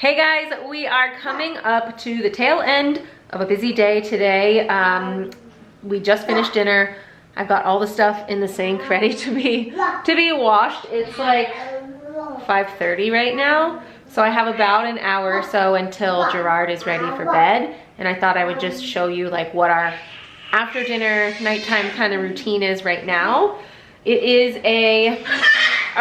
Hey guys, we are coming up to the tail end of a busy day today. We just finished dinner. I've got all the stuff in the sink ready to be washed. It's like 5:30 right now, so I have about an hour or so until Gerard is ready for bed, and I thought I would just show you like what our after dinner nighttime kind of routine is right now. It is a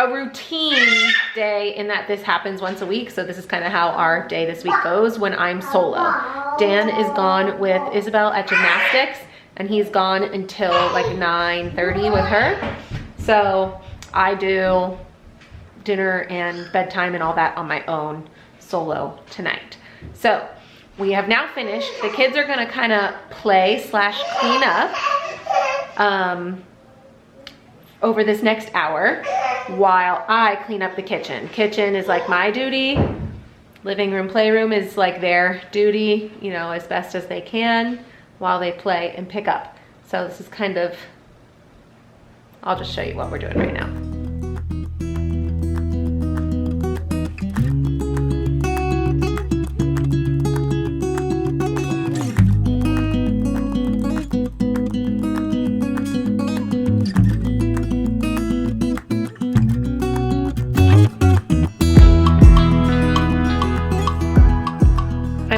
routine day in that this happens once a week, so this is kind of how our day this week goes when I'm solo. Dan is gone with Isabel at gymnastics, and he's gone until like 9:30 with her. So I do dinner and bedtime and all that on my own solo tonight. So we have now finished. The kids are gonna kind of play / clean up over this next hour while I clean up the kitchen. Kitchen is like my duty. Living room, playroom is like their duty, you know, as best as they can while they play and pick up. So this is kind of, I'll just show you what we're doing right now.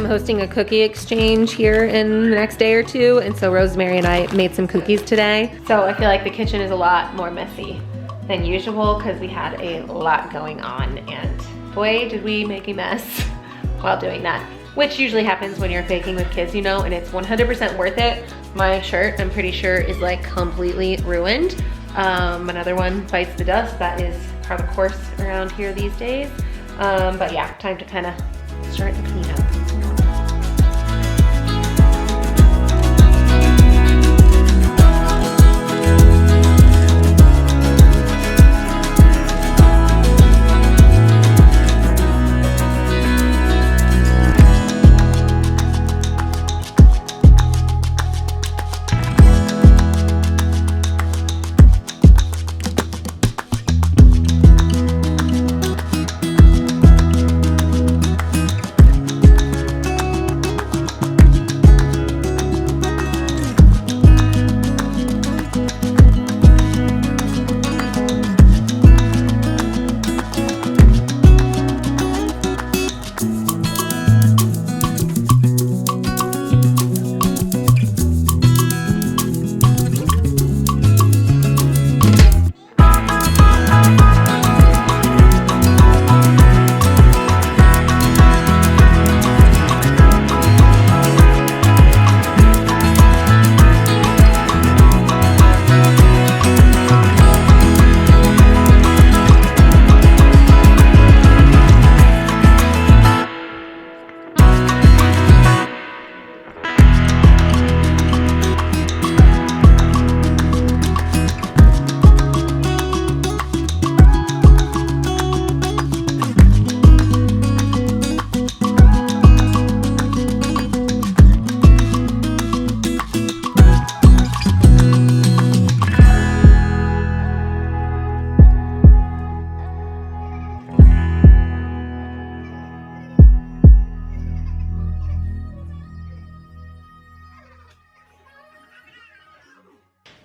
Hosting a cookie exchange here in the next day or two, and so Rosemary and I made some cookies today. So I feel like the kitchen is a lot more messy than usual because we had a lot going on, and boy did we make a mess while doing that, which usually happens when you're baking with kids, you know, and it's 100% worth it. My shirt, I'm pretty sure, is like completely ruined. Another one bites the dust. That is part of the course around here these days. But yeah, time to kind of start the cleanup.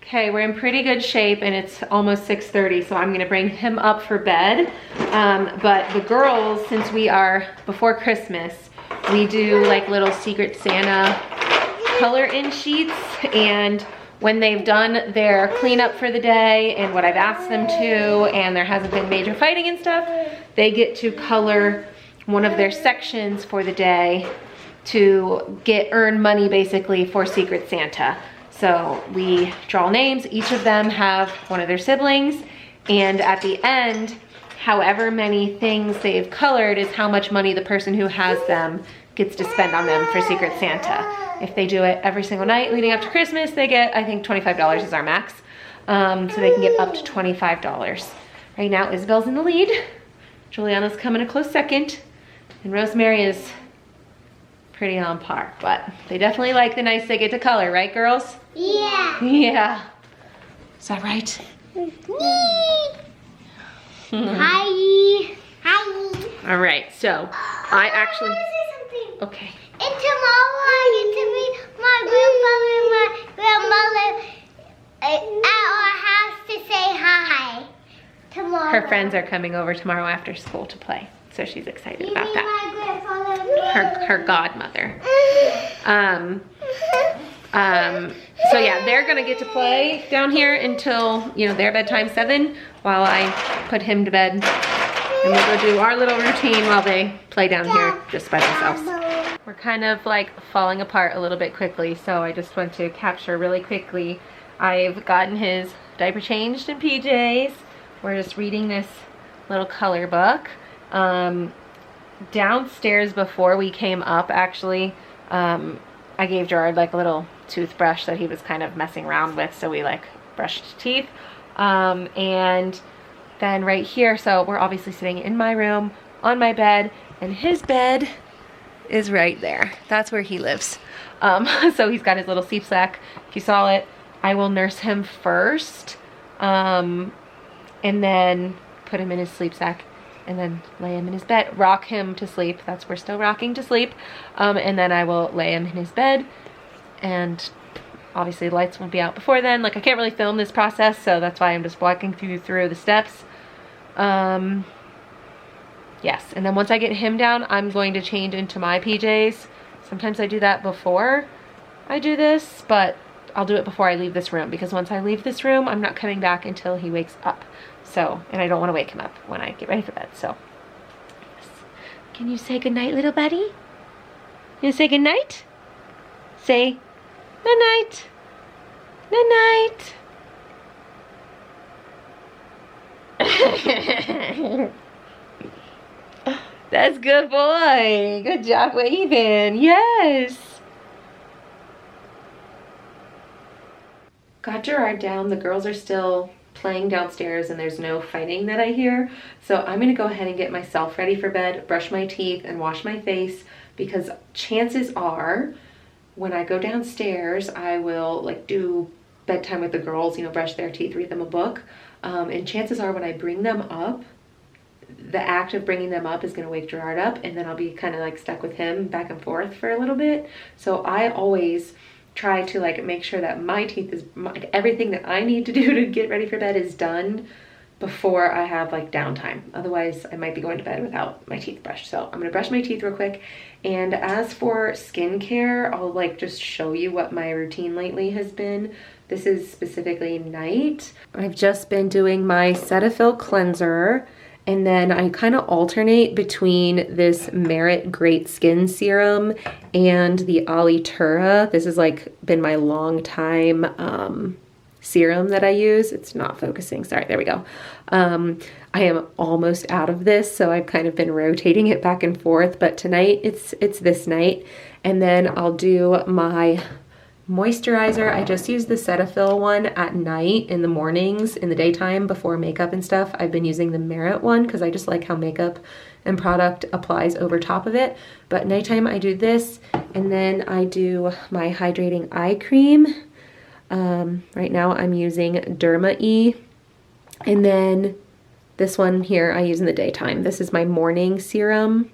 Okay, we're in pretty good shape and it's almost 6:30, so I'm gonna bring him up for bed. But the girls, since we are before Christmas, we do like little Secret Santa color-in sheets, and when they've done their cleanup for the day and what I've asked them to, and there hasn't been major fighting and stuff, they get to color one of their sections for the day to earn money basically for Secret Santa. So we draw names, each of them have one of their siblings, and at the end, however many things they've colored is how much money the person who has them gets to spend on them for Secret Santa. If they do it every single night leading up to Christmas, they get, I think $25 is our max. So they can get up to $25. Right now, Isabel's in the lead. Juliana's coming a close second, and Rosemary is pretty on par, but they definitely like the nights they get to color, right, girls? Yeah. Yeah. Is that right? Hi. Hi. All right, so I actually. I want to say something. Okay. And tomorrow I get to meet my grandfather and my grandmother at our house to say hi. Tomorrow. Her friends are coming over tomorrow after school to play, so she's excited about that. My grandfather and Her godmother. So yeah, they're gonna get to play down here until, you know, their bedtime 7 while I put him to bed. And we'll go do our little routine while they play down here just by themselves. We're kind of like falling apart a little bit quickly, so I just want to capture really quickly. I've gotten his diaper changed in PJs. We're just reading this little color book. Downstairs before we came up, actually, I gave Gerard like a little toothbrush that he was kind of messing around with, so we like brushed teeth. And then right here, so we're obviously sitting in my room on my bed, and his bed is right there. That's where he lives. So he's got his little sleep sack. If you saw it, I will nurse him first, and then put him in his sleep sack, and then lay him in his bed, rock him to sleep. We're still rocking to sleep. And then I will lay him in his bed, and obviously the lights won't be out before then. Like, I can't really film this process, so that's why I'm just walking through the steps. Yes, and then once I get him down, I'm going to change into my PJs. Sometimes I do that before I do this, but I'll do it before I leave this room, because once I leave this room, I'm not coming back until he wakes up. So, and I don't want to wake him up when I get ready for bed, so. Yes. Can you say goodnight, little buddy? You say goodnight? Say night-night. Night-night. That's good boy. Good job waving. Yes. Got Gerard down. The girls are still playing downstairs and there's no fighting that I hear. So I'm gonna go ahead and get myself ready for bed, brush my teeth and wash my face, because chances are when I go downstairs, I will like do bedtime with the girls, you know, brush their teeth, read them a book. And chances are when I bring them up, the act of bringing them up is going to wake Gerard up, and then I'll be kind of like stuck with him back and forth for a little bit. So I always try to like make sure that my teeth is, like, everything that I need to do to get ready for bed is done before I have like downtime. Otherwise I might be going to bed without my teeth brushed. So I'm gonna brush my teeth real quick. And as for skincare, I'll like just show you what my routine lately has been. This is specifically night. I've just been doing my Cetaphil cleanser, and then I kind of alternate between this Merit Great Skin Serum and the Alitura. This has like been my long time serum that I use. It's not focusing, sorry, there we go. I am almost out of this, so I've kind of been rotating it back and forth, but tonight it's this night. And then I'll do my moisturizer. I just use the Cetaphil one at night. In the mornings, in the daytime, before makeup and stuff, I've been using the Merit one because I just like how makeup and product applies over top of it. But nighttime I do this, and then I do my hydrating eye cream. Right now I'm using Derma E, and then this one here I use in the daytime. This is my morning serum.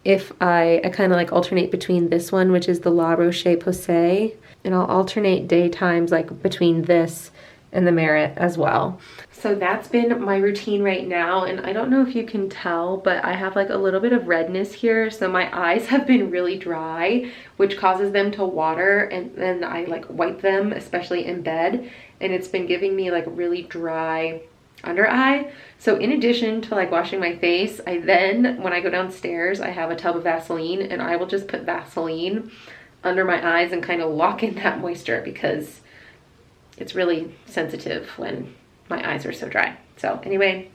If I kind of like alternate between this one, which is the La Roche-Posay, and I'll alternate daytimes like between this and the Merit as well. So that's been my routine right now, and I don't know if you can tell, but I have like a little bit of redness here, so my eyes have been really dry, which causes them to water, and then I like wipe them, especially in bed, and it's been giving me like really dry under eye. So in addition to like washing my face, I then, when I go downstairs, I have a tub of Vaseline, and I will just put Vaseline under my eyes and kind of lock in that moisture, because it's really sensitive when my eyes are so dry. So anyway,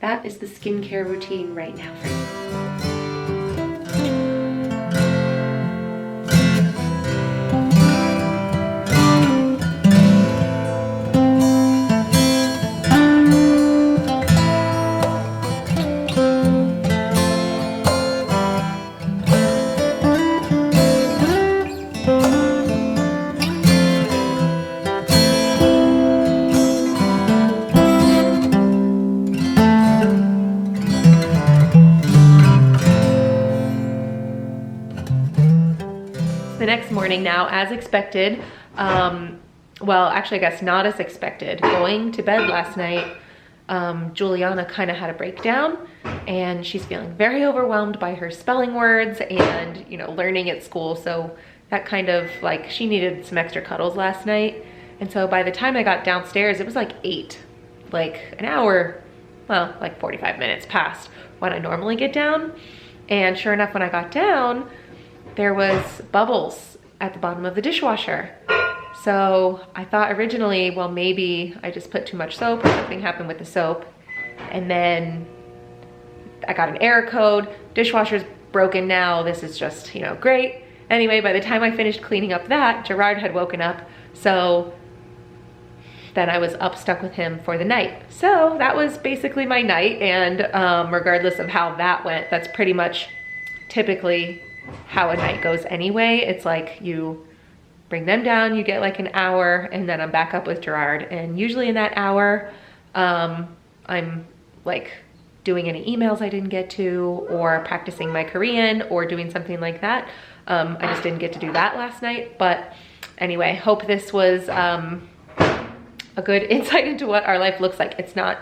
that is the skincare routine right now for me. The next morning now, as expected, well, actually, I guess not as expected. Going to bed last night, Juliana kind of had a breakdown, and she's feeling very overwhelmed by her spelling words and, you know, learning at school. So that kind of like, she needed some extra cuddles last night. And so by the time I got downstairs, it was like 8, like an hour, well, like 45 minutes past when I normally get down. And sure enough, when I got down, there was bubbles at the bottom of the dishwasher. So I thought originally, well, maybe I just put too much soap or something happened with the soap. And then I got an error code, dishwasher's broken now. This is just, you know, great. Anyway, by the time I finished cleaning up that, Gerard had woken up. So then I was up stuck with him for the night. So that was basically my night. And regardless of how that went, that's pretty much typically how a night goes anyway. It's like you bring them down, you get like an hour, and then I'm back up with Gerard. And usually in that hour, I'm like doing any emails I didn't get to, or practicing my Korean, or doing something like that. I just didn't get to do that last night. But anyway, hope this was a good insight into what our life looks like. It's not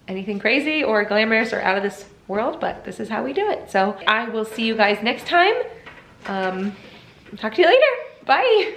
anything crazy or glamorous or out of this world, but this is how we do it. So I will see you guys next time. Talk to you later. Bye.